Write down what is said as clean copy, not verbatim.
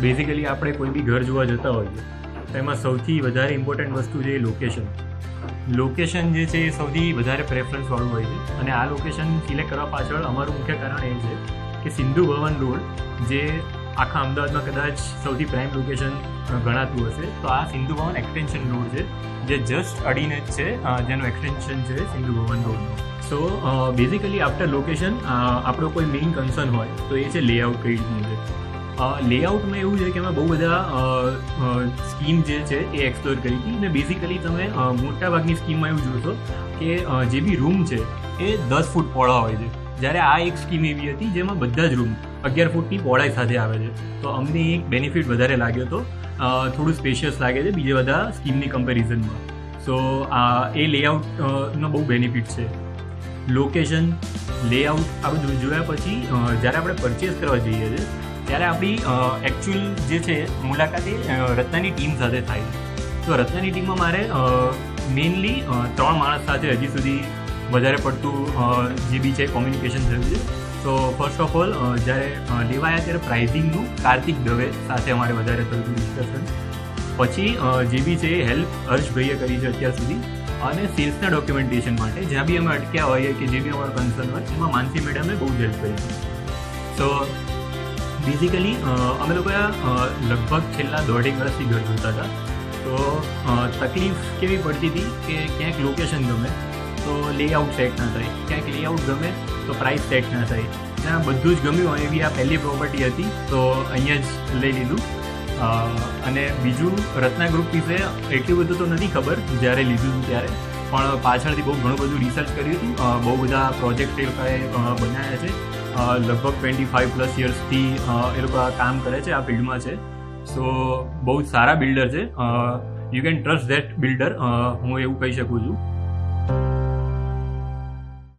Basically આપણે કોઈ બી ઘર જોવા જતા હોઈએ તો એમાં સૌથી વધારે ઇમ્પોર્ટન્ટ વસ્તુ છે લોકેશન જે છે એ સૌથી વધારે પ્રેફરન્સવાળું હોય છે. અને આ લોકેશન સિલેક્ટ કરવા પાછળ અમારું મુખ્ય કારણ એ છે કે સિંધુ ભવન રોડ જે આખા અમદાવાદમાં કદાચ સૌથી પ્રાઇમ લોકેશન ગણાતું હશે, તો આ સિંધુ ભવન એક્સટેન્શન રોડ છે જે જસ્ટ અડીને જ છે, જેનું એક્સટેન્શન છે સિંધુ ભવન રોડનું. સો બેઝિકલી આફ્ટર લોકેશન આપણો કોઈ મેઇન કન્સર્ન હોય તો એ છે લેઆઉટ કઈ રીતનું છે. લેઆઉટમાં એવું છે કે અમે બહુ બધા સ્કીમ જે છે એ એક્સપ્લોર કરી હતી અને બેઝિકલી તમે મોટાભાગની સ્કીમમાં એવું જોશો કે જે બી રૂમ છે એ 10 ફૂટ પહોળા હોય છે, જ્યારે આ એક સ્કીમ એવી હતી જેમાં બધા જ રૂમ 11 ફૂટની પહોળાઈ સાથે આવે છે. તો અમને એક બેનિફિટ વધારે લાગ્યો હતો, થોડું સ્પેશિયસ લાગે છે બીજા બધા સ્કીમની કમ્પેરિઝનમાં. સો એ લેઆઉટનો બહુ બેનિફિટ છે. લોકેશન, લેઆઉટ આ બધું જોયા પછી જ્યારે આપણે પરચેસ કરવા જઈએ છીએ ત્યારે આપણી એકચ્યુઅલ જે છે મુલાકાત એ રત્નાની ટીમ સાથે થાય છે. તો રત્નાની ટીમમાં મારે મેઇનલી 3 માણસ સાથે હજી સુધી વધારે પડતું જે બી છે કોમ્યુનિકેશન થયું છે. તો ફર્સ્ટ ઓફ ઓલ જ્યારે લેવા આવ્યા ત્યારે પ્રાઇઝિંગનું કાર્તિક દવે સાથે અમારે વધારે થયું હતું ડિસ્કશન. પછી જે બી છે એ હેલ્પ હર્ષભાઈએ કરી છે અત્યાર સુધી. અને સેલ્સના ડોક્યુમેન્ટેશન માટે જ્યાં બી અમે અટક્યા હોઈએ કે જે બી અમારો કન્સર્ન હોય એમાં માનસી મેડમે બહુ જ હેલ્પ કરી છે. સો બેઝિકલી અમે લોકોએ લગભગ છેલ્લા 1.5 વર્ષથી ઘર જોતા હતા. તો તકલીફ કેવી પડતી હતી કે ક્યાંક લોકેશન ગમે તો લેઆઉટ સેટ ના થાય, ક્યાંક લેઆઉટ ગમે તો પ્રાઇસ સેટ ના થાય. ત્યાં બધું જ ગમ્યું હોય એવી આ પહેલી પ્રોપર્ટી હતી તો અહીંયા જ લઈ લીધું. અને બીજું રત્ના ગ્રુપ વિશે એટલું બધું તો નથી ખબર જ્યારે લીધું હતું ત્યારે, પણ પાછળથી બહુ ઘણું બધું રિસર્ચ કર્યું હતું. બહુ બધા પ્રોજેક્ટ એ લોકોએ બનાવ્યા છે. લગભગ 25+ યર્સથી એ લોકો આ કામ કરે છે, આ ફિલ્ડમાં છે. સો બહુ જ સારા બિલ્ડર છે. You can trust that builder, હું એવું કહી શકું છું.